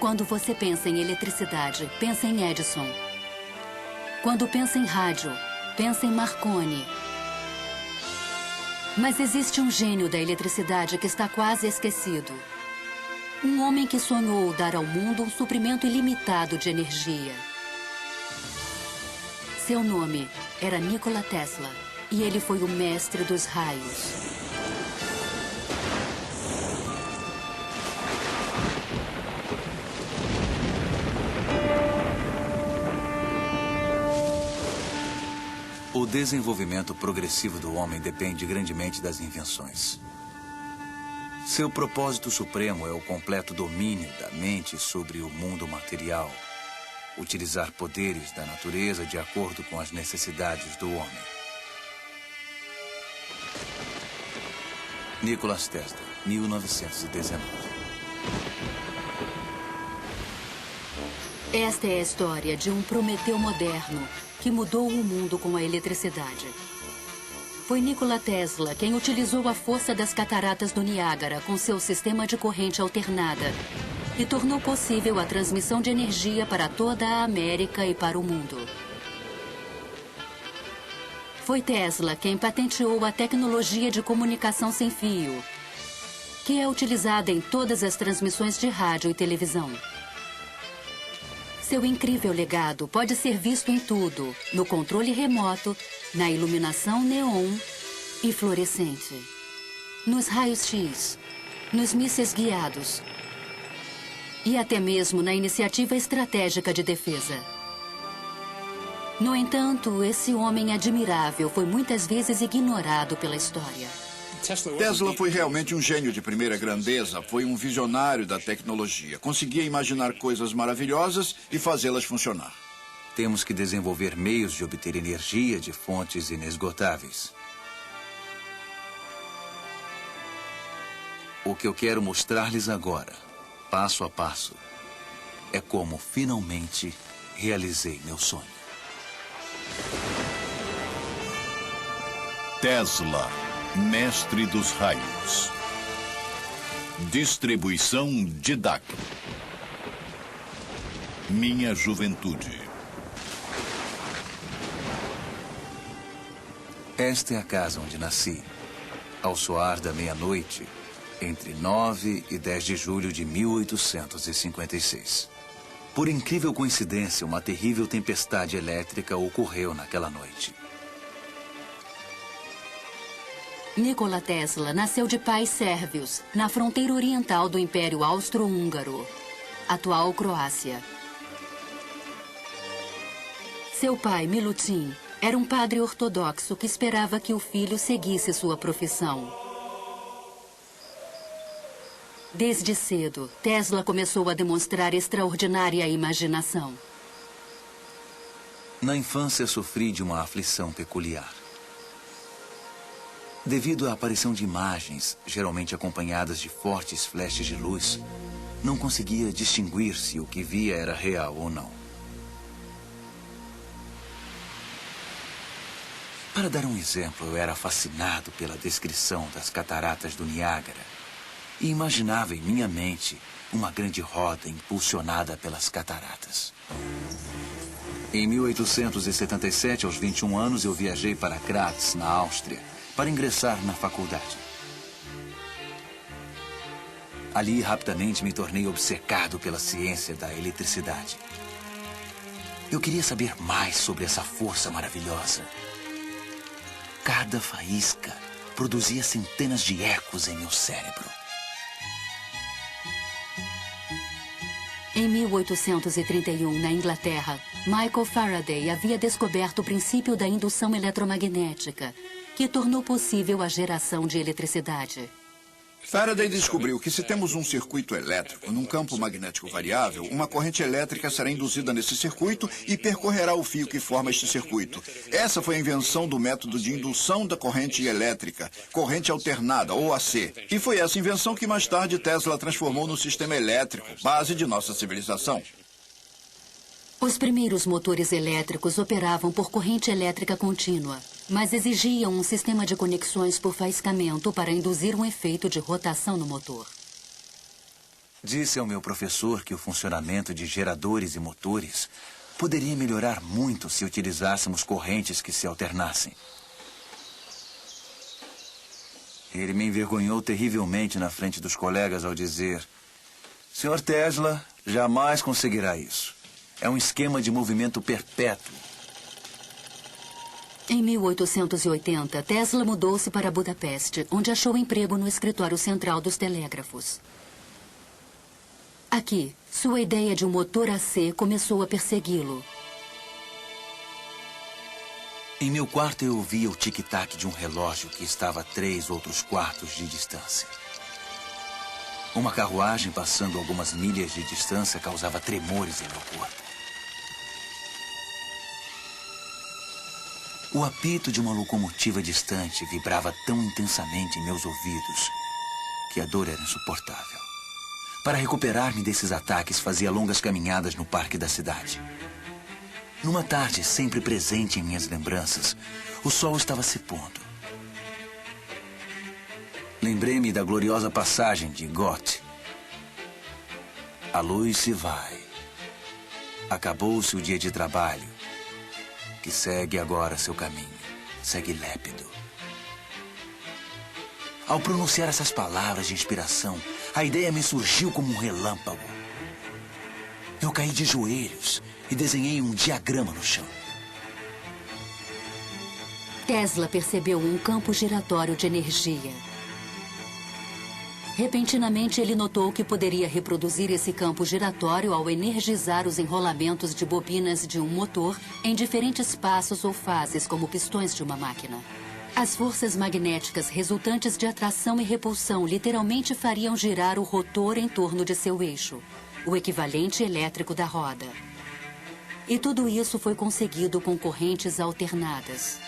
Quando você pensa em eletricidade, pensa em Edison. Quando pensa em rádio, pensa em Marconi. Mas existe um gênio da eletricidade que está quase esquecido. Um homem que sonhou dar ao mundo um suprimento ilimitado de energia. Seu nome era Nikola Tesla e ele foi o mestre dos raios. O desenvolvimento progressivo do homem depende grandemente das invenções. Seu propósito supremo é o completo domínio da mente sobre o mundo material. Utilizar poderes da natureza de acordo com as necessidades do homem. Nikola Tesla, 1919. Esta é a história de um Prometeu moderno que mudou o mundo com a eletricidade. Foi Nikola Tesla quem utilizou a força das cataratas do Niágara com seu sistema de corrente alternada e tornou possível a transmissão de energia para toda a América e para o mundo. Foi Tesla quem patenteou a tecnologia de comunicação sem fio, que é utilizada em todas as transmissões de rádio e televisão. Seu incrível legado pode ser visto em tudo, no controle remoto, na iluminação neon e fluorescente, nos raios-x, nos mísseis guiados e até mesmo na iniciativa estratégica de defesa. No entanto, esse homem admirável foi muitas vezes ignorado pela história. Tesla foi realmente um gênio de primeira grandeza, foi um visionário da tecnologia. Conseguia imaginar coisas maravilhosas e fazê-las funcionar. Temos que desenvolver meios de obter energia de fontes inesgotáveis. O que eu quero mostrar-lhes agora, passo a passo, é como finalmente realizei meu sonho. Tesla, mestre dos raios. Distribuição Didac. Minha juventude. Esta é a casa onde nasci, ao soar da meia-noite, entre 9 e 10 de julho de 1856. Por incrível coincidência, uma terrível tempestade elétrica ocorreu naquela noite. Nikola Tesla nasceu de pais sérvios, na fronteira oriental do Império Austro-Húngaro, atual Croácia. Seu pai, Milutin, era um padre ortodoxo que esperava que o filho seguisse sua profissão. Desde cedo, Tesla começou a demonstrar extraordinária imaginação. Na infância, sofri de uma aflição peculiar. Devido à aparição de imagens, geralmente acompanhadas de fortes flashes de luz, não conseguia distinguir se o que via era real ou não. Para dar um exemplo, eu era fascinado pela descrição das cataratas do Niágara e imaginava em minha mente uma grande roda impulsionada pelas cataratas. Em 1877, aos 21 anos, eu viajei para Graz, na Áustria, para ingressar na faculdade. Ali, rapidamente, me tornei obcecado pela ciência da eletricidade. Eu queria saber mais sobre essa força maravilhosa. Cada faísca produzia centenas de ecos em meu cérebro. Em 1831, na Inglaterra, Michael Faraday havia descoberto o princípio da indução eletromagnética, que tornou possível a geração de eletricidade. Faraday descobriu que se temos um circuito elétrico num campo magnético variável, uma corrente elétrica será induzida nesse circuito e percorrerá o fio que forma este circuito. Essa foi a invenção do método de indução da corrente elétrica, corrente alternada, ou AC. E foi essa invenção que mais tarde Tesla transformou no sistema elétrico, base de nossa civilização. Os primeiros motores elétricos operavam por corrente elétrica contínua, mas exigiam um sistema de conexões por faiscamento para induzir um efeito de rotação no motor. Disse ao meu professor que o funcionamento de geradores e motores poderia melhorar muito se utilizássemos correntes que se alternassem. Ele me envergonhou terrivelmente na frente dos colegas ao dizer: Sr. Tesla jamais conseguirá isso. É um esquema de movimento perpétuo. Em 1880, Tesla mudou-se para Budapeste, onde achou emprego no escritório central dos telégrafos. Aqui, sua ideia de um motor AC começou a persegui-lo. Em meu quarto eu ouvia o tic-tac de um relógio que estava a 3 outros quartos de distância. Uma carruagem passando algumas milhas de distância causava tremores em meu corpo. O apito de uma locomotiva distante vibrava tão intensamente em meus ouvidos que a dor era insuportável. Para recuperar-me desses ataques, fazia longas caminhadas no parque da cidade. Numa tarde sempre presente em minhas lembranças, o sol estava se pondo. Lembrei-me da gloriosa passagem de Goethe. A luz se vai. Acabou-se o dia de trabalho, que segue agora seu caminho. Segue lépido. Ao pronunciar essas palavras de inspiração, a ideia me surgiu como um relâmpago. Eu caí de joelhos e desenhei um diagrama no chão. Tesla percebeu um campo giratório de energia. Repentinamente, ele notou que poderia reproduzir esse campo giratório ao energizar os enrolamentos de bobinas de um motor em diferentes passos ou fases, como pistões de uma máquina. As forças magnéticas resultantes de atração e repulsão literalmente fariam girar o rotor em torno de seu eixo, o equivalente elétrico da roda. E tudo isso foi conseguido com correntes alternadas.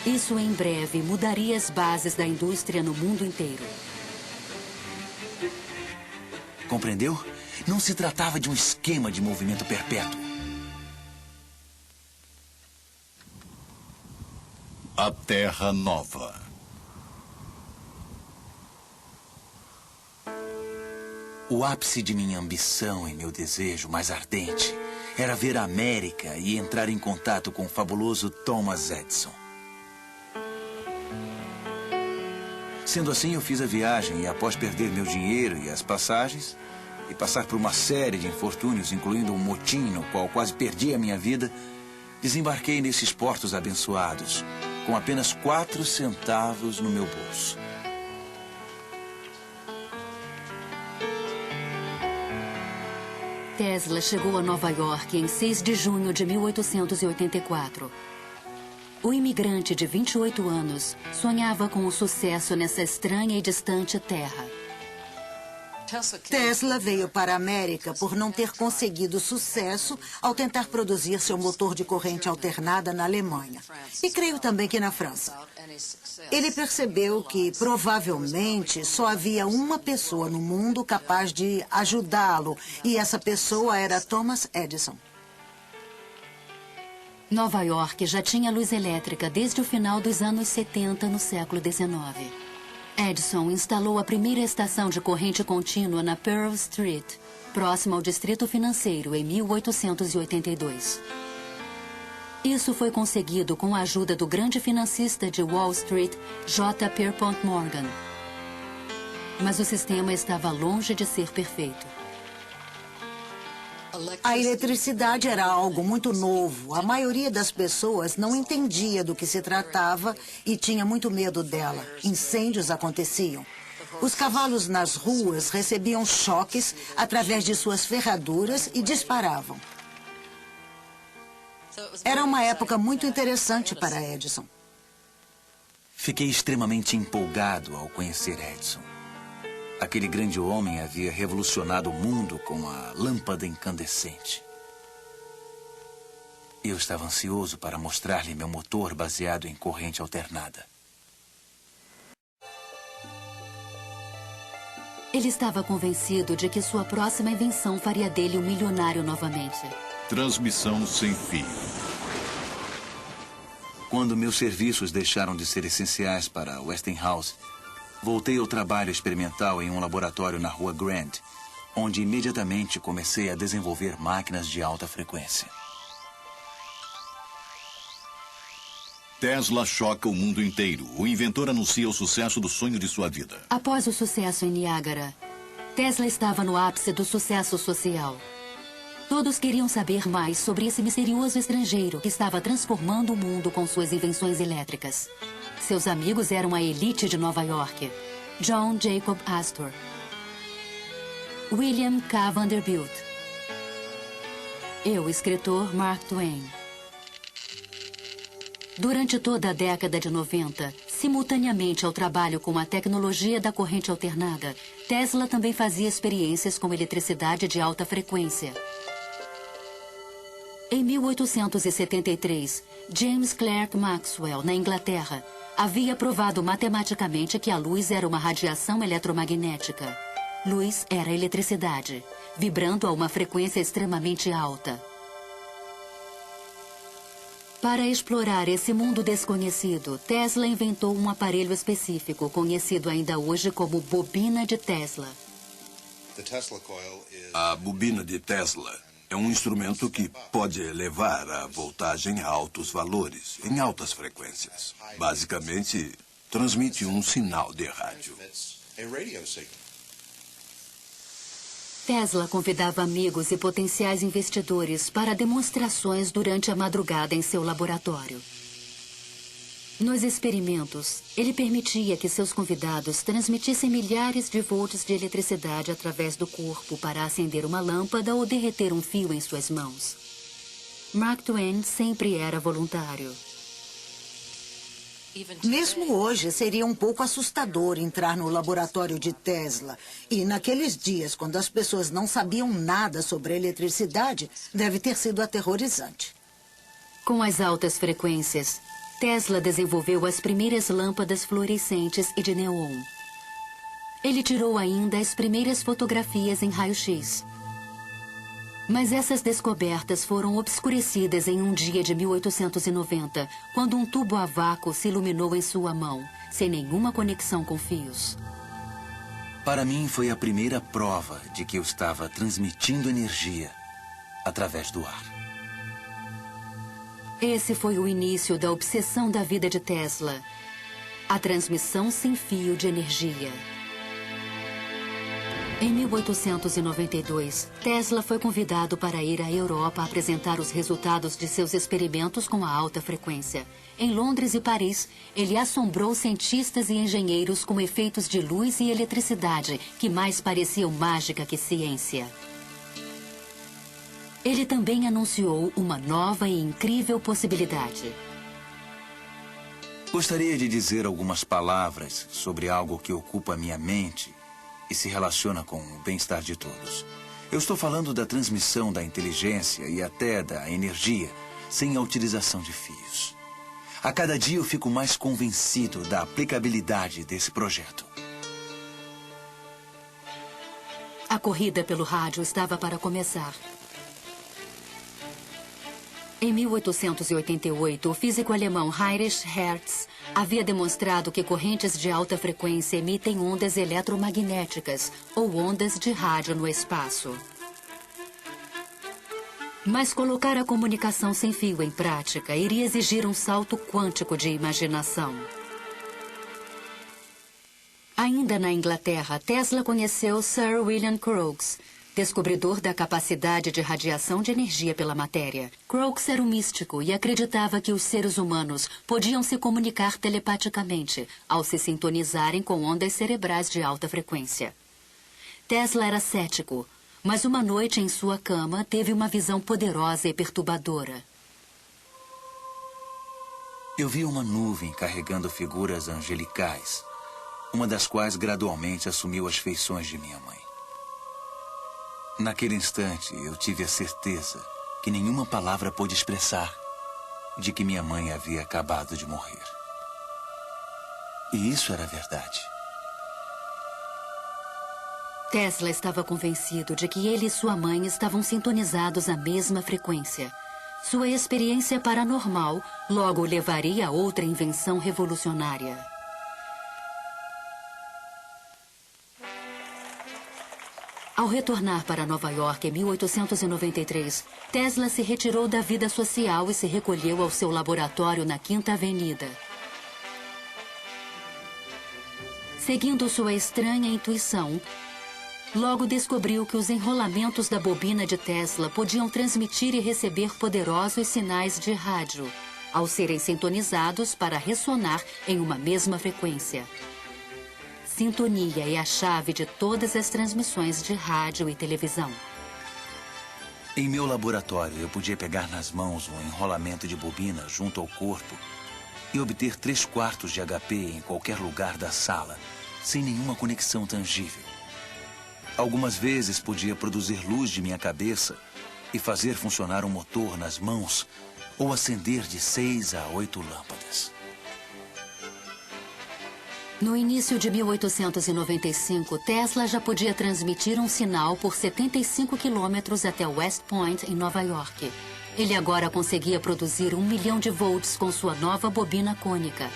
Isso em breve mudaria as bases da indústria no mundo inteiro. Compreendeu? Não se tratava de um esquema de movimento perpétuo. A Terra Nova. O ápice de minha ambição e meu desejo mais ardente era ver a América e entrar em contato com o fabuloso Thomas Edison. Sendo assim, eu fiz a viagem e, após perder meu dinheiro e as passagens, e passar por uma série de infortúnios, incluindo um motim no qual quase perdi a minha vida, desembarquei nesses portos abençoados, com apenas 4 centavos no meu bolso. Tesla chegou a Nova York em 6 de junho de 1884. O imigrante de 28 anos sonhava com o sucesso nessa estranha e distante terra. Tesla veio para a América por não ter conseguido sucesso ao tentar produzir seu motor de corrente alternada na Alemanha. E creio também que na França. Ele percebeu que, provavelmente, só havia uma pessoa no mundo capaz de ajudá-lo, e essa pessoa era Thomas Edison. Nova York já tinha luz elétrica desde o final dos anos 70 no século XIX. Edison instalou a primeira estação de corrente contínua na Pearl Street, próximo ao Distrito Financeiro, em 1882. Isso foi conseguido com a ajuda do grande financista de Wall Street, J. Pierpont Morgan. Mas o sistema estava longe de ser perfeito. A eletricidade era algo muito novo. A maioria das pessoas não entendia do que se tratava e tinha muito medo dela. Incêndios aconteciam. Os cavalos nas ruas recebiam choques através de suas ferraduras e disparavam. Era uma época muito interessante para Edison. Fiquei extremamente empolgado ao conhecer Edison. Aquele grande homem havia revolucionado o mundo com a lâmpada incandescente. Eu estava ansioso para mostrar-lhe meu motor baseado em corrente alternada. Ele estava convencido de que sua próxima invenção faria dele um milionário novamente. Transmissão sem fio. Quando meus serviços deixaram de ser essenciais para Westinghouse, Voltei ao trabalho experimental em um laboratório na Rua Grant, onde imediatamente comecei a desenvolver máquinas de alta frequência. Tesla choca o mundo inteiro. O inventor anuncia o sucesso do sonho de sua vida. Após o sucesso em Niágara, Tesla estava no ápice do sucesso social. Todos queriam saber mais sobre esse misterioso estrangeiro que estava transformando o mundo com suas invenções elétricas. Seus amigos eram a elite de Nova York: John Jacob Astor, William K. Vanderbilt, eu, escritor Mark Twain. Durante toda a década de 90, simultaneamente ao trabalho com a tecnologia da corrente alternada, Tesla também fazia experiências com eletricidade de alta frequência. Em 1873, James Clerk Maxwell, na Inglaterra, havia provado matematicamente que a luz era uma radiação eletromagnética. Luz era eletricidade, vibrando a uma frequência extremamente alta. Para explorar esse mundo desconhecido, Tesla inventou um aparelho específico, conhecido ainda hoje como bobina de Tesla. A bobina de Tesla é um instrumento que pode elevar a voltagem a altos valores, em altas frequências. Basicamente, transmite um sinal de rádio. Tesla convidava amigos e potenciais investidores para demonstrações durante a madrugada em seu laboratório. Nos experimentos, ele permitia que seus convidados transmitissem milhares de volts de eletricidade através do corpo para acender uma lâmpada ou derreter um fio em suas mãos. Mark Twain sempre era voluntário. Mesmo hoje, seria um pouco assustador entrar no laboratório de Tesla. E naqueles dias, quando as pessoas não sabiam nada sobre eletricidade, deve ter sido aterrorizante. Com as altas frequências, Tesla desenvolveu as primeiras lâmpadas fluorescentes e de neon. Ele tirou ainda as primeiras fotografias em raio-x. Mas essas descobertas foram obscurecidas em um dia de 1890, quando um tubo a vácuo se iluminou em sua mão, sem nenhuma conexão com fios. Para mim, foi a primeira prova de que eu estava transmitindo energia através do ar. Esse foi o início da obsessão da vida de Tesla: a transmissão sem fio de energia. Em 1892, Tesla foi convidado para ir à Europa apresentar os resultados de seus experimentos com a alta frequência. Em Londres e Paris, ele assombrou cientistas e engenheiros com efeitos de luz e eletricidade que mais pareciam mágica que ciência. Ele também anunciou uma nova e incrível possibilidade. Gostaria de dizer algumas palavras sobre algo que ocupa minha mente e se relaciona com o bem-estar de todos. Eu estou falando da transmissão da inteligência e até da energia sem a utilização de fios. A cada dia eu fico mais convencido da aplicabilidade desse projeto. A corrida pelo rádio estava para começar. Em 1888, o físico alemão Heinrich Hertz havia demonstrado que correntes de alta frequência emitem ondas eletromagnéticas ou ondas de rádio no espaço. Mas colocar a comunicação sem fio em prática iria exigir um salto quântico de imaginação. Ainda na Inglaterra, Tesla conheceu Sir William Crookes, descobridor da capacidade de radiação de energia pela matéria. Crookes era um místico e acreditava que os seres humanos podiam se comunicar telepaticamente ao se sintonizarem com ondas cerebrais de alta frequência. Tesla era cético, mas uma noite em sua cama teve uma visão poderosa e perturbadora. Eu vi uma nuvem carregando figuras angelicais, uma das quais gradualmente assumiu as feições de minha mãe. Naquele instante, eu tive a certeza que nenhuma palavra pôde expressar de que minha mãe havia acabado de morrer. E isso era verdade. Tesla estava convencido de que ele e sua mãe estavam sintonizados à mesma frequência. Sua experiência paranormal logo o levaria a outra invenção revolucionária. Ao retornar para Nova York em 1893, Tesla se retirou da vida social e se recolheu ao seu laboratório na Quinta Avenida. Seguindo sua estranha intuição, logo descobriu que os enrolamentos da bobina de Tesla podiam transmitir e receber poderosos sinais de rádio, ao serem sintonizados para ressonar em uma mesma frequência. Sintonia é a chave de todas as transmissões de rádio e televisão. Em meu laboratório, eu podia pegar nas mãos um enrolamento de bobina junto ao corpo e obter 3/4 de HP em qualquer lugar da sala, sem nenhuma conexão tangível. Algumas vezes podia produzir luz de minha cabeça e fazer funcionar um motor nas mãos ou acender de 6 a 8 lâmpadas. No início de 1895, Tesla já podia transmitir um sinal por 75 quilômetros até West Point, em Nova York. Ele agora conseguia produzir 1 milhão de volts com sua nova bobina cônica.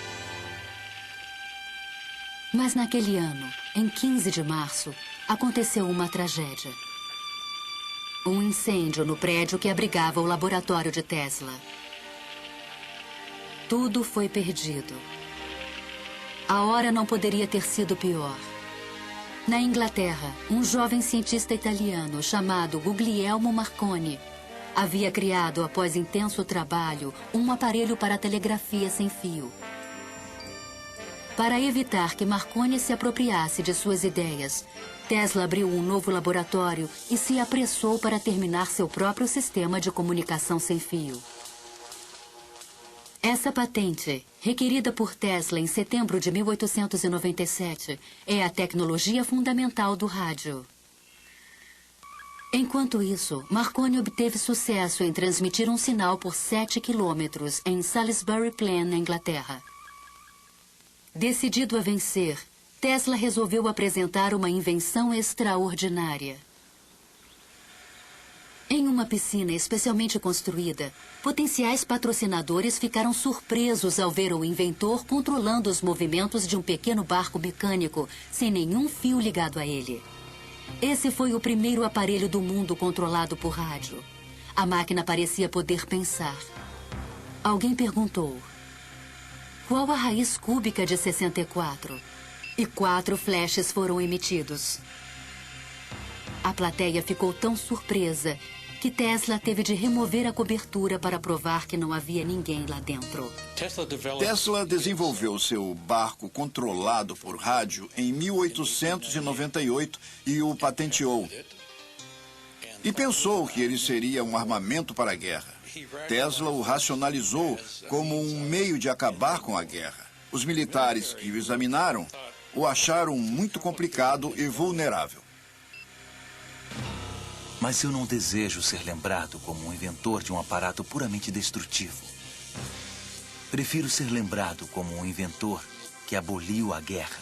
Mas naquele ano, em 15 de março, aconteceu uma tragédia. Um incêndio no prédio que abrigava o laboratório de Tesla. Tudo foi perdido. A hora não poderia ter sido pior. Na Inglaterra, um jovem cientista italiano chamado Guglielmo Marconi havia criado, após intenso trabalho, um aparelho para telegrafia sem fio. Para evitar que Marconi se apropriasse de suas ideias, Tesla abriu um novo laboratório e se apressou para terminar seu próprio sistema de comunicação sem fio. Essa patente, requerida por Tesla em setembro de 1897, é a tecnologia fundamental do rádio. Enquanto isso, Marconi obteve sucesso em transmitir um sinal por 7 quilômetros em Salisbury Plain, na Inglaterra. Decidido a vencer, Tesla resolveu apresentar uma invenção extraordinária. Em uma piscina especialmente construída, potenciais patrocinadores ficaram surpresos ao ver o inventor controlando os movimentos de um pequeno barco mecânico sem nenhum fio ligado a ele. Esse foi o primeiro aparelho do mundo controlado por rádio. A máquina parecia poder pensar. Alguém perguntou: qual a raiz cúbica de 64? E 4 flashes foram emitidos. A plateia ficou tão surpresa que Tesla teve de remover a cobertura para provar que não havia ninguém lá dentro. Tesla desenvolveu seu barco controlado por rádio em 1898 e o patenteou. E pensou que ele seria um armamento para a guerra. Tesla o racionalizou como um meio de acabar com a guerra. Os militares que o examinaram o acharam muito complicado e vulnerável. Mas eu não desejo ser lembrado como um inventor de um aparato puramente destrutivo. Prefiro ser lembrado como um inventor que aboliu a guerra.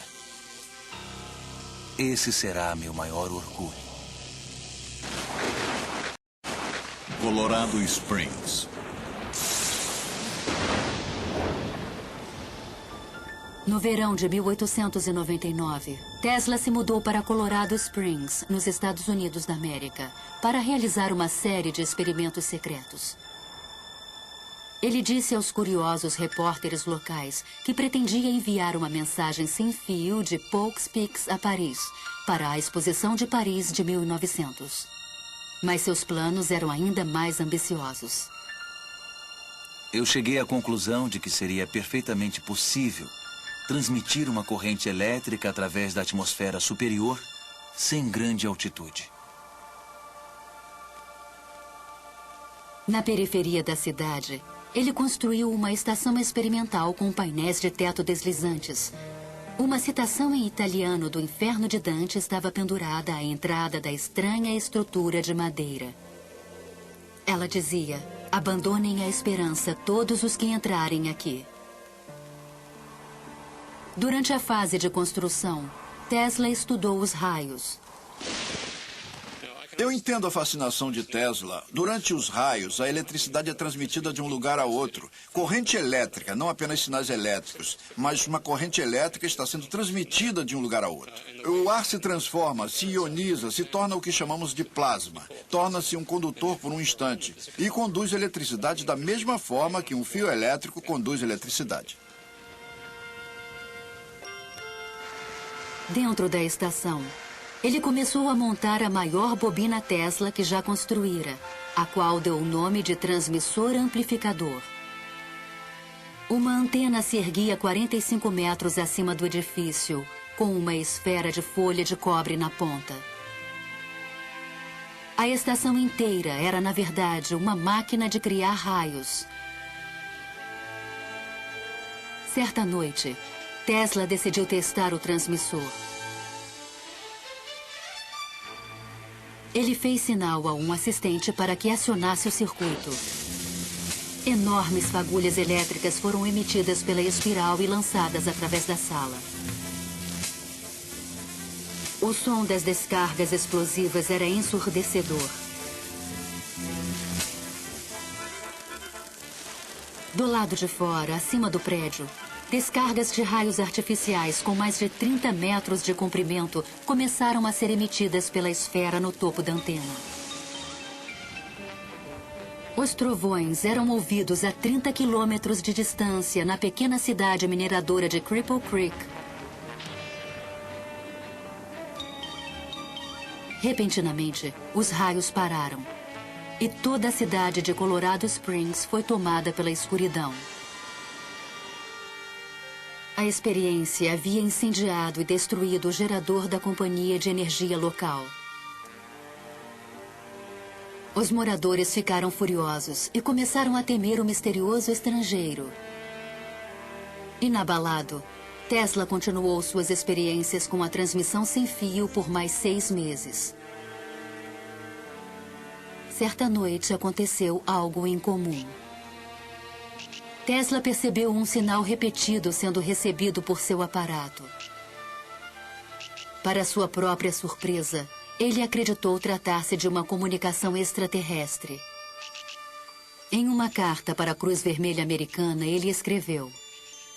Esse será meu maior orgulho. Colorado Springs. No verão de 1899, Tesla se mudou para Colorado Springs, nos Estados Unidos da América, para realizar uma série de experimentos secretos. Ele disse aos curiosos repórteres locais que pretendia enviar uma mensagem sem fio de Poughkeepsie Peaks a Paris, para a Exposição de Paris de 1900. Mas seus planos eram ainda mais ambiciosos. Eu cheguei à conclusão de que seria perfeitamente possível transmitir uma corrente elétrica através da atmosfera superior sem grande altitude. Na periferia da cidade, ele construiu uma estação experimental com painéis de teto deslizantes. Uma citação em italiano do Inferno de Dante estava pendurada à entrada da estranha estrutura de madeira. Ela dizia: abandonem a esperança todos os que entrarem aqui. Durante a fase de construção, Tesla estudou os raios. Eu entendo a fascinação de Tesla. Durante os raios, a eletricidade é transmitida de um lugar a outro. Corrente elétrica, não apenas sinais elétricos, mas uma corrente elétrica está sendo transmitida de um lugar a outro. O ar se transforma, se ioniza, se torna o que chamamos de plasma. Torna-se um condutor por um instante e conduz eletricidade da mesma forma que um fio elétrico conduz eletricidade. Dentro da estação, ele começou a montar a maior bobina Tesla que já construíra, a qual deu o nome de transmissor amplificador. Uma antena se erguia 45 metros acima do edifício, com uma esfera de folha de cobre na ponta. A estação inteira era, na verdade, uma máquina de criar raios. Certa noite, Tesla decidiu testar o transmissor. Ele fez sinal a um assistente para que acionasse o circuito. Enormes fagulhas elétricas foram emitidas pela espiral e lançadas através da sala. O som das descargas explosivas era ensurdecedor. Do lado de fora, acima do prédio, descargas de raios artificiais com mais de 30 metros de comprimento começaram a ser emitidas pela esfera no topo da antena. Os trovões eram ouvidos a 30 quilômetros de distância na pequena cidade mineradora de Cripple Creek. Repentinamente, os raios pararam e toda a cidade de Colorado Springs foi tomada pela escuridão. A experiência havia incendiado e destruído o gerador da companhia de energia local. Os moradores ficaram furiosos e começaram a temer o misterioso estrangeiro. Inabalado, Tesla continuou suas experiências com a transmissão sem fio por mais 6 meses. Certa noite aconteceu algo incomum. Tesla percebeu um sinal repetido sendo recebido por seu aparato. Para sua própria surpresa, ele acreditou tratar-se de uma comunicação extraterrestre. Em uma carta para a Cruz Vermelha Americana, ele escreveu: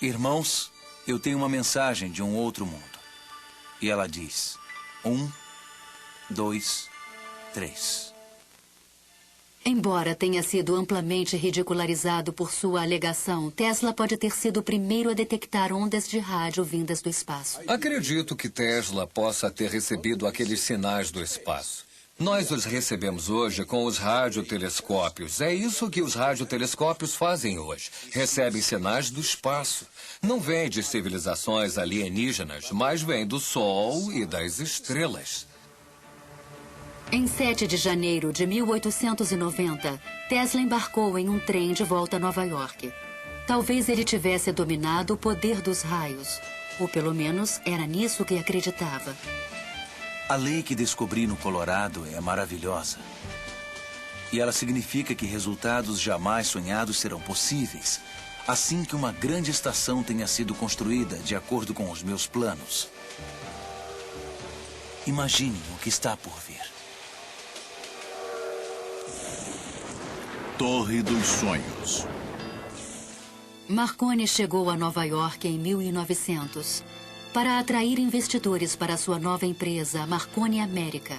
Irmãos, eu tenho uma mensagem de um outro mundo. E ela diz: 1, 2, 3. Embora tenha sido amplamente ridicularizado por sua alegação, Tesla pode ter sido o primeiro a detectar ondas de rádio vindas do espaço. Acredito que Tesla possa ter recebido aqueles sinais do espaço. Nós os recebemos hoje com os radiotelescópios. É isso que os radiotelescópios fazem hoje. Recebem sinais do espaço. Não vêm de civilizações alienígenas, mas vêm do Sol e das estrelas. Em 7 de janeiro de 1890, Tesla embarcou em um trem de volta a Nova York. Talvez ele tivesse dominado o poder dos raios, ou pelo menos era nisso que acreditava. A lei que descobri no Colorado é maravilhosa. E ela significa que resultados jamais sonhados serão possíveis, assim que uma grande estação tenha sido construída de acordo com os meus planos. Imaginem o que está por vir. Torre dos Sonhos. Marconi chegou a Nova York em 1900 para atrair investidores para sua nova empresa, Marconi América.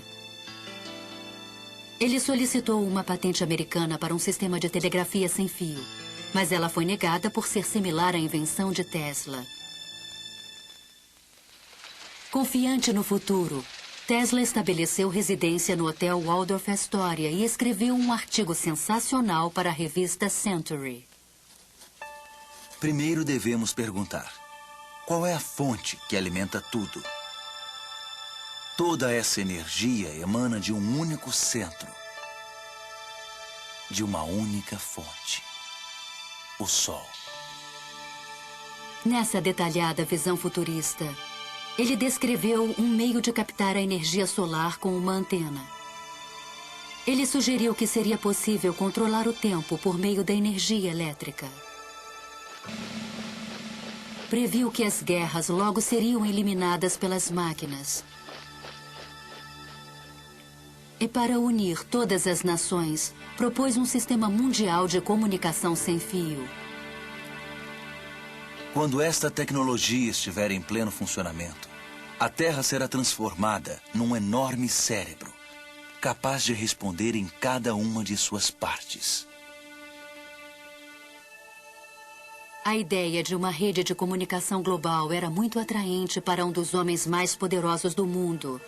Ele solicitou uma patente americana para um sistema de telegrafia sem fio, mas ela foi negada por ser similar à invenção de Tesla. Confiante no futuro, Tesla estabeleceu residência no Hotel Waldorf Astoria e escreveu um artigo sensacional para a revista Century. Primeiro devemos perguntar: qual é a fonte que alimenta tudo? Toda essa energia emana de um único centro, de uma única fonte: o Sol. Nessa detalhada visão futurista, ele descreveu um meio de captar a energia solar com uma antena. Ele sugeriu que seria possível controlar o tempo por meio da energia elétrica. Previu que as guerras logo seriam eliminadas pelas máquinas. E para unir todas as nações, propôs um sistema mundial de comunicação sem fio. Quando esta tecnologia estiver em pleno funcionamento, a Terra será transformada num enorme cérebro, capaz de responder em cada uma de suas partes. A ideia de uma rede de comunicação global era muito atraente para um dos homens mais poderosos do mundo,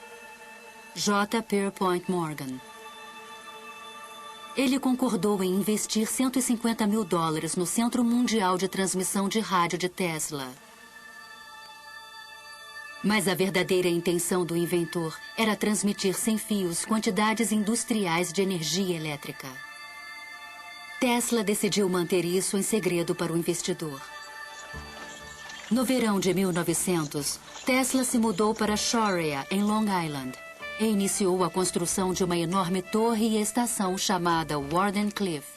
J. Pierpont Morgan. Ele concordou em investir $150 mil no Centro Mundial de Transmissão de Rádio de Tesla. Mas a verdadeira intenção do inventor era transmitir sem fios quantidades industriais de energia elétrica. Tesla decidiu manter isso em segredo para o investidor. No verão de 1900, Tesla se mudou para Sharia, em Long Island, e iniciou a construção de uma enorme torre e estação chamada Wardenclyffe.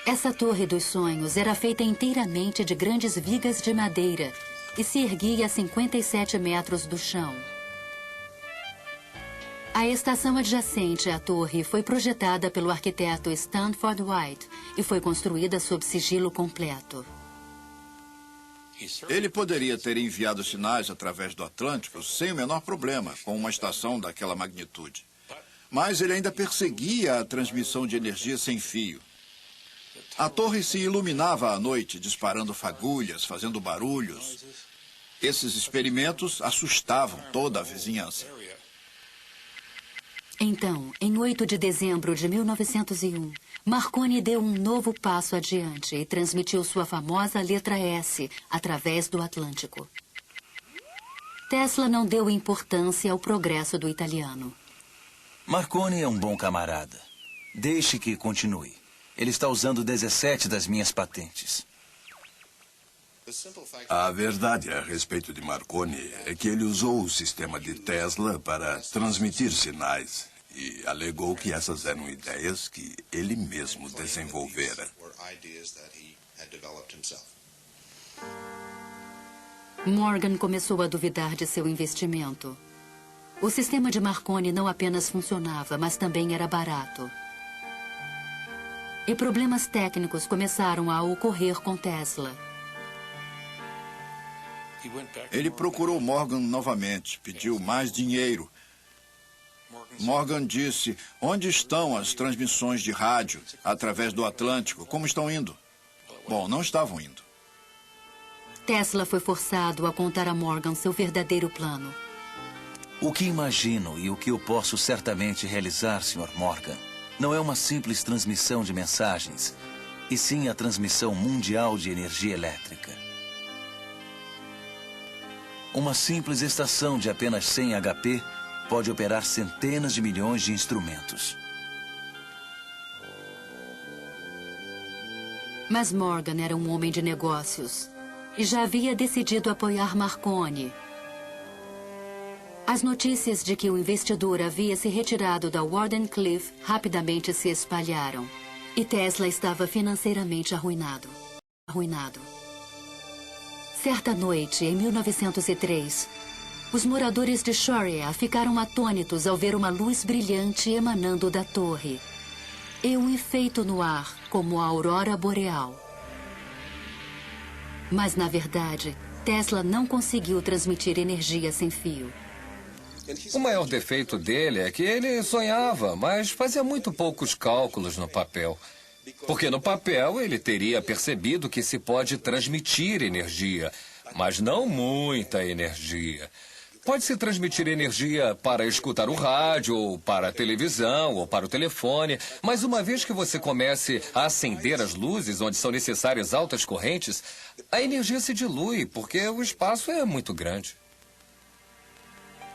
Essa torre dos sonhos era feita inteiramente de grandes vigas de madeira e se erguia a 57 metros do chão. A estação adjacente à torre foi projetada pelo arquiteto Stanford White e foi construída sob sigilo completo. Ele poderia ter enviado sinais através do Atlântico sem o menor problema, com uma estação daquela magnitude. Mas ele ainda perseguia a transmissão de energia sem fio. A torre se iluminava à noite, disparando fagulhas, fazendo barulhos. Esses experimentos assustavam toda a vizinhança. Então, em 8 de dezembro de 1901, Marconi deu um novo passo adiante e transmitiu sua famosa letra S através do Atlântico. Tesla não deu importância ao progresso do italiano. Marconi é um bom camarada. Deixe que continue. Ele está usando 17 das minhas patentes. A verdade a respeito de Marconi é que ele usou o sistema de Tesla para transmitir sinais e alegou que essas eram ideias que ele mesmo desenvolvera. Morgan começou a duvidar de seu investimento. O sistema de Marconi não apenas funcionava, mas também era barato. E problemas técnicos começaram a ocorrer com Tesla. Ele procurou Morgan novamente, pediu mais dinheiro. Morgan disse: onde estão as transmissões de rádio através do Atlântico? Como estão indo? Bom, não estavam indo. Tesla foi forçado a contar a Morgan seu verdadeiro plano. O que imagino e o que eu posso certamente realizar, Sr. Morgan, não é uma simples transmissão de mensagens, e sim a transmissão mundial de energia elétrica. Uma simples estação de apenas 100 HP pode operar centenas de milhões de instrumentos. Mas Morgan era um homem de negócios e já havia decidido apoiar Marconi. As notícias de que o investidor havia se retirado da Wardenclyffe rapidamente se espalharam e Tesla estava financeiramente arruinado. Certa noite, em 1903, os moradores de Sharia ficaram atônitos ao ver uma luz brilhante emanando da torre e um efeito no ar como a aurora boreal. Mas, na verdade, Tesla não conseguiu transmitir energia sem fio. O maior defeito dele é que ele sonhava, mas fazia muito poucos cálculos no papel. Porque no papel ele teria percebido que se pode transmitir energia, mas não muita energia. Pode-se transmitir energia para escutar o rádio, ou para a televisão, ou para o telefone, mas uma vez que você comece a acender as luzes onde são necessárias altas correntes, a energia se dilui, porque o espaço é muito grande.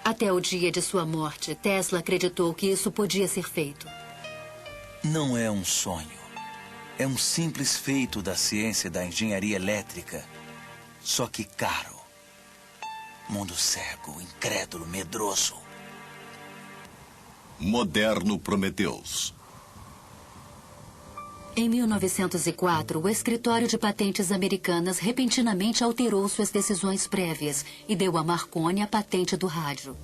Até o dia de sua morte, Tesla acreditou que isso podia ser feito. Não é um sonho. É um simples feito da ciência da engenharia elétrica, só que caro. Mundo cego, incrédulo, medroso. Moderno Prometheus. Em 1904, o escritório de patentes americanas repentinamente alterou suas decisões prévias e deu a Marconi a patente do rádio.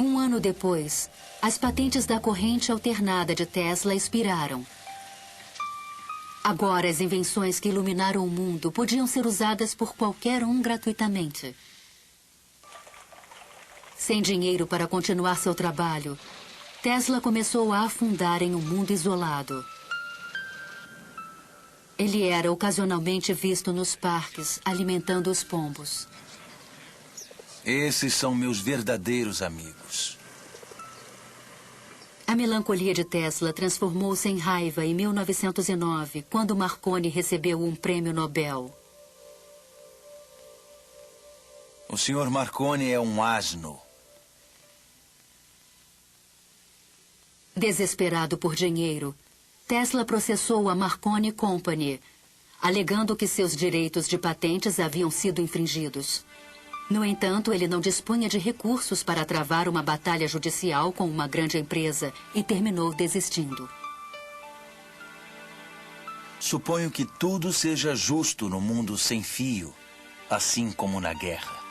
Um ano depois, as patentes da corrente alternada de Tesla expiraram. Agora, as invenções que iluminaram o mundo podiam ser usadas por qualquer um gratuitamente. Sem dinheiro para continuar seu trabalho, Tesla começou a afundar em um mundo isolado. Ele era ocasionalmente visto nos parques, alimentando os pombos. Esses são meus verdadeiros amigos. A melancolia de Tesla transformou-se em raiva em 1909, quando Marconi recebeu um prêmio Nobel. O Sr. Marconi é um asno. Desesperado por dinheiro, Tesla processou a Marconi Company, alegando que seus direitos de patentes haviam sido infringidos. No entanto, ele não dispunha de recursos para travar uma batalha judicial com uma grande empresa e terminou desistindo. Suponho que tudo seja justo no mundo sem fio, assim como na guerra.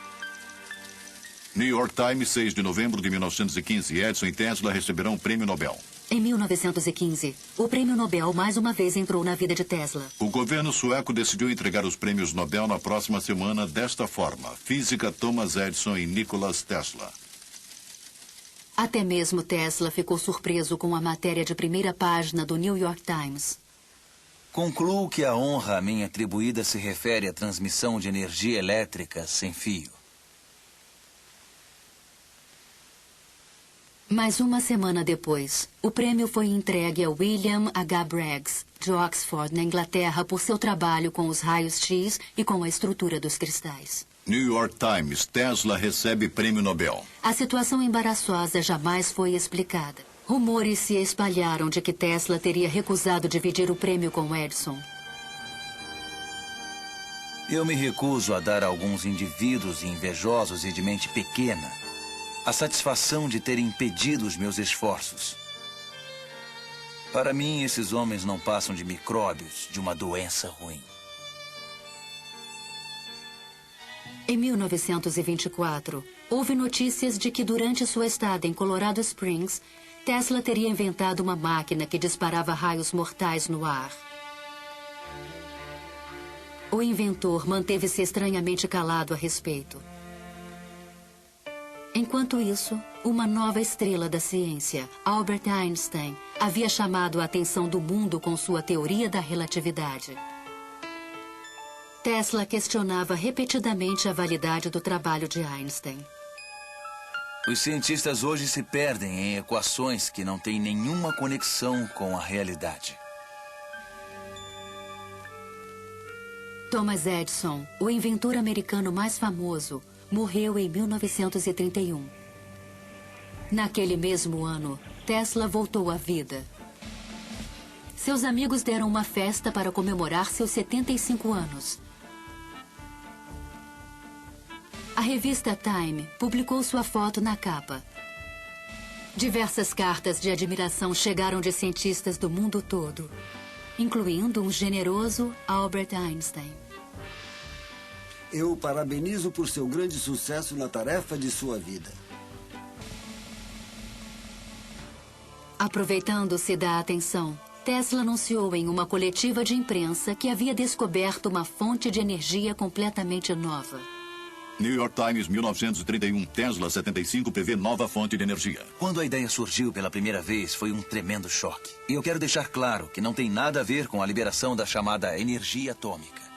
New York Times, 6 de novembro de 1915. Edison e Tesla receberão o prêmio Nobel. Em 1915, o prêmio Nobel mais uma vez entrou na vida de Tesla. O governo sueco decidiu entregar os prêmios Nobel na próxima semana desta forma: Física Thomas Edison e Nikola Tesla. Até mesmo Tesla ficou surpreso com a matéria de primeira página do New York Times. Concluo que a honra a mim atribuída se refere à transmissão de energia elétrica sem fio. Mas uma semana depois, o prêmio foi entregue a William H. Braggs, de Oxford, na Inglaterra, por seu trabalho com os raios X e com a estrutura dos cristais. New York Times, Tesla recebe prêmio Nobel. A situação embaraçosa jamais foi explicada. Rumores se espalharam de que Tesla teria recusado dividir o prêmio com Edison. Eu me recuso a dar a alguns indivíduos invejosos e de mente pequena a satisfação de terem impedido os meus esforços. Para mim, esses homens não passam de micróbios de uma doença ruim. Em 1924, houve notícias de que durante sua estada em Colorado Springs, Tesla teria inventado uma máquina que disparava raios mortais no ar. O inventor manteve-se estranhamente calado a respeito. Enquanto isso, uma nova estrela da ciência, Albert Einstein, havia chamado a atenção do mundo com sua teoria da relatividade. Tesla questionava repetidamente a validade do trabalho de Einstein. Os cientistas hoje se perdem em equações que não têm nenhuma conexão com a realidade. Thomas Edison, o inventor americano mais famoso, morreu em 1931. Naquele mesmo ano, Tesla voltou à vida. Seus amigos deram uma festa para comemorar seus 75 anos. A revista Time publicou sua foto na capa. Diversas cartas de admiração chegaram de cientistas do mundo todo, incluindo um generoso Albert Einstein. Eu o parabenizo por seu grande sucesso na tarefa de sua vida. Aproveitando-se da atenção, Tesla anunciou em uma coletiva de imprensa que havia descoberto uma fonte de energia completamente nova. New York Times, 1931. Tesla 75 prevê nova fonte de energia. Quando a ideia surgiu pela primeira vez, foi um tremendo choque. E eu quero deixar claro que não tem nada a ver com a liberação da chamada energia atômica.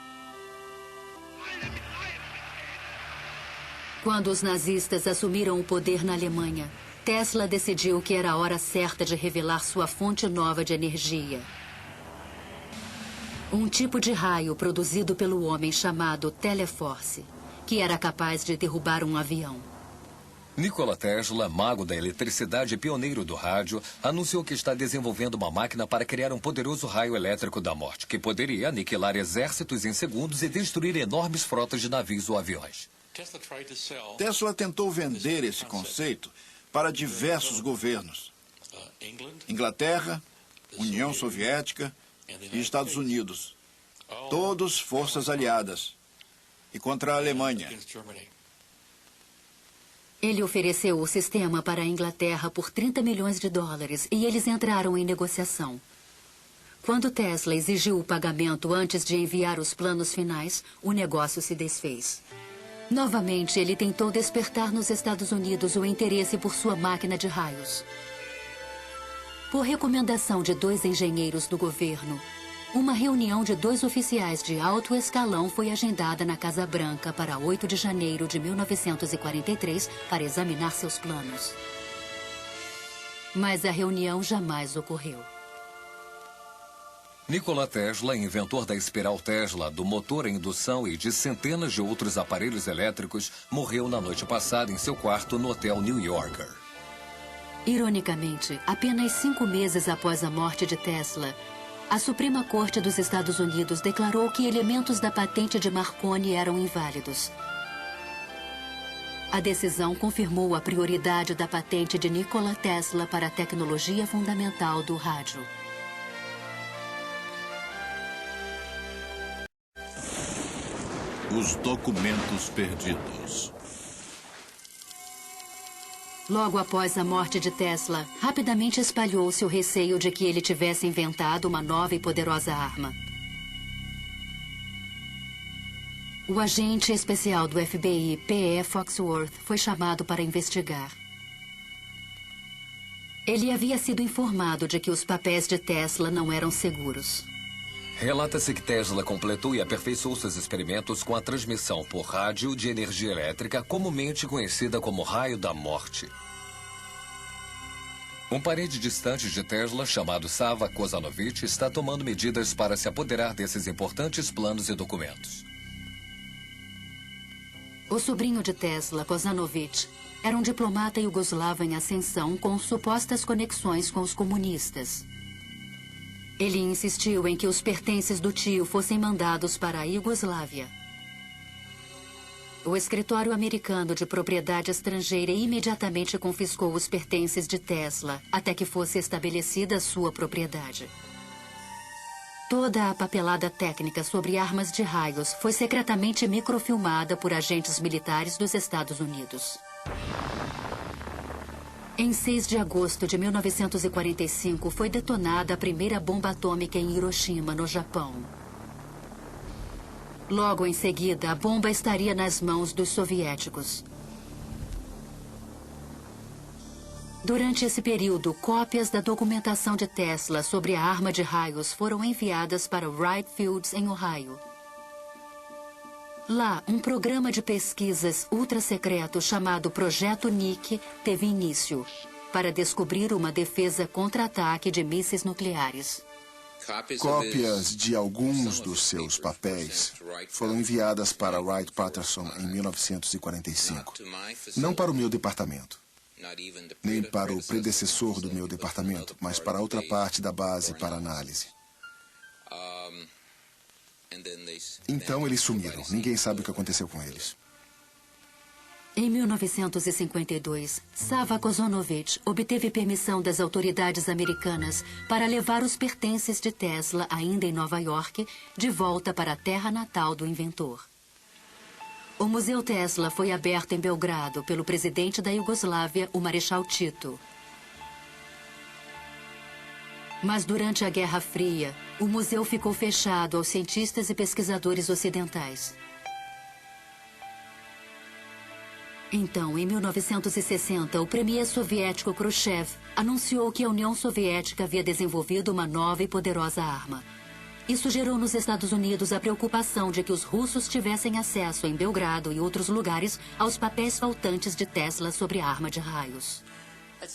Quando os nazistas assumiram o poder na Alemanha, Tesla decidiu que era a hora certa de revelar sua fonte nova de energia. Um tipo de raio produzido pelo homem chamado Teleforce, que era capaz de derrubar um avião. Nikola Tesla, mago da eletricidade e pioneiro do rádio, anunciou que está desenvolvendo uma máquina para criar um poderoso raio elétrico da morte, que poderia aniquilar exércitos em segundos e destruir enormes frotas de navios ou aviões. Tesla tentou vender esse conceito para diversos governos. Inglaterra, União Soviética e Estados Unidos. Todos forças aliadas. E contra a Alemanha. Ele ofereceu o sistema para a Inglaterra por 30 milhões de dólares e eles entraram em negociação. Quando Tesla exigiu o pagamento antes de enviar os planos finais, o negócio se desfez. Novamente, ele tentou despertar nos Estados Unidos o interesse por sua máquina de raios. Por recomendação de 2 engenheiros do governo, uma reunião de 2 oficiais de alto escalão foi agendada na Casa Branca para 8 de janeiro de 1943 para examinar seus planos. Mas a reunião jamais ocorreu. Nikola Tesla, inventor da espiral Tesla, do motor a indução e de centenas de outros aparelhos elétricos, morreu na noite passada em seu quarto no Hotel New Yorker. Ironicamente, apenas 5 meses após a morte de Tesla, a Suprema Corte dos Estados Unidos declarou que elementos da patente de Marconi eram inválidos. A decisão confirmou a prioridade da patente de Nikola Tesla para a tecnologia fundamental do rádio. Os documentos perdidos. Logo após a morte de Tesla, rapidamente espalhou-se o receio de que ele tivesse inventado uma nova e poderosa arma. O agente especial do FBI, P.E. Foxworth, foi chamado para investigar. Ele havia sido informado de que os papéis de Tesla não eram seguros. Relata-se que Tesla completou e aperfeiçoou seus experimentos com a transmissão por rádio de energia elétrica, comumente conhecida como raio da morte. Um parente distante de Tesla, chamado Sava Kozanovich, está tomando medidas para se apoderar desses importantes planos e documentos. O sobrinho de Tesla, Kozanovich, era um diplomata iugoslavo em ascensão com supostas conexões com os comunistas. Ele insistiu em que os pertences do tio fossem mandados para a Iugoslávia. O escritório americano de propriedade estrangeira imediatamente confiscou os pertences de Tesla, até que fosse estabelecida sua propriedade. Toda a papelada técnica sobre armas de raios foi secretamente microfilmada por agentes militares dos Estados Unidos. Em 6 de agosto de 1945, foi detonada a primeira bomba atômica em Hiroshima, no Japão. Logo em seguida, a bomba estaria nas mãos dos soviéticos. Durante esse período, cópias da documentação de Tesla sobre a arma de raios foram enviadas para Wright Fields, em Ohio. Lá, um programa de pesquisas ultra-secreto chamado Projeto Nick teve início para descobrir uma defesa contra-ataque de mísseis nucleares. Cópias de alguns dos seus papéis foram enviadas para Wright-Patterson em 1945. Não para o meu departamento, nem para o predecessor do meu departamento, mas para outra parte da base para análise. Então eles sumiram. Ninguém sabe o que aconteceu com eles. Em 1952, Sava Kozanovich obteve permissão das autoridades americanas para levar os pertences de Tesla, ainda em Nova York, de volta para a terra natal do inventor. O Museu Tesla foi aberto em Belgrado pelo presidente da Iugoslávia, o Marechal Tito. Mas durante a Guerra Fria, o museu ficou fechado aos cientistas e pesquisadores ocidentais. Então, em 1960, o premier soviético Khrushchev anunciou que a União Soviética havia desenvolvido uma nova e poderosa arma. Isso gerou nos Estados Unidos a preocupação de que os russos tivessem acesso em Belgrado e outros lugares aos papéis faltantes de Tesla sobre a arma de raios.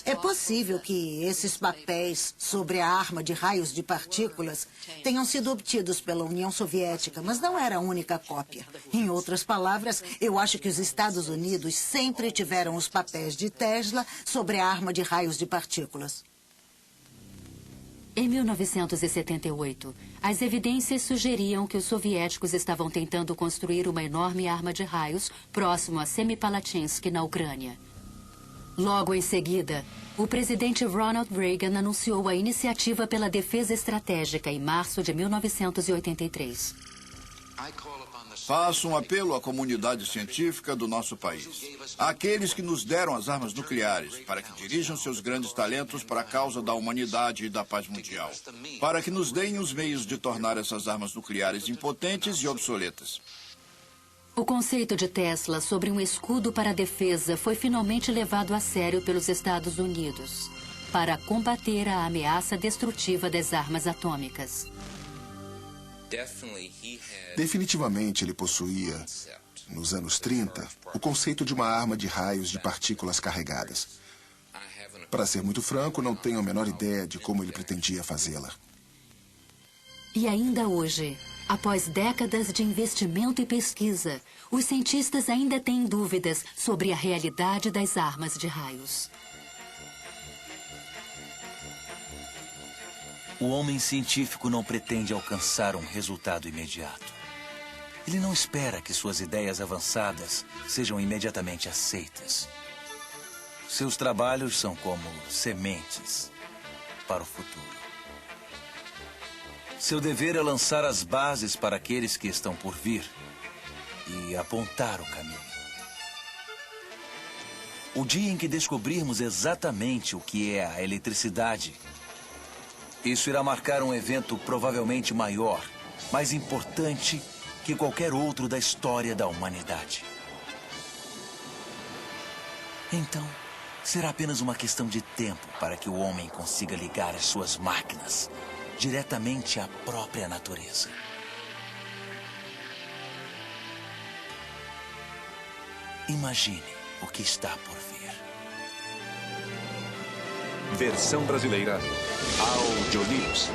É possível que esses papéis sobre a arma de raios de partículas tenham sido obtidos pela União Soviética, mas não era a única cópia. Em outras palavras, eu acho que os Estados Unidos sempre tiveram os papéis de Tesla sobre a arma de raios de partículas. Em 1978, as evidências sugeriam que os soviéticos estavam tentando construir uma enorme arma de raios próximo a Semipalatinsk, na Ucrânia. Logo em seguida, o presidente Ronald Reagan anunciou a Iniciativa pela Defesa Estratégica em março de 1983. Faço um apelo à comunidade científica do nosso país, àqueles que nos deram as armas nucleares, para que dirijam seus grandes talentos para a causa da humanidade e da paz mundial, para que nos deem os meios de tornar essas armas nucleares impotentes e obsoletas. O conceito de Tesla sobre um escudo para a defesa foi finalmente levado a sério pelos Estados Unidos para combater a ameaça destrutiva das armas atômicas. Definitivamente ele possuía, nos anos 30, o conceito de uma arma de raios de partículas carregadas. Para ser muito franco, não tenho a menor ideia de como ele pretendia fazê-la. E ainda hoje, após décadas de investimento e pesquisa, os cientistas ainda têm dúvidas sobre a realidade das armas de raios. O homem científico não pretende alcançar um resultado imediato. Ele não espera que suas ideias avançadas sejam imediatamente aceitas. Seus trabalhos são como sementes para o futuro. Seu dever é lançar as bases para aqueles que estão por vir e apontar o caminho. O dia em que descobrirmos exatamente o que é a eletricidade, isso irá marcar um evento provavelmente maior, mais importante que qualquer outro da história da humanidade. Então, será apenas uma questão de tempo para que o homem consiga ligar as suas máquinas diretamente à própria natureza. Imagine o que está por vir. Versão brasileira, Audio News.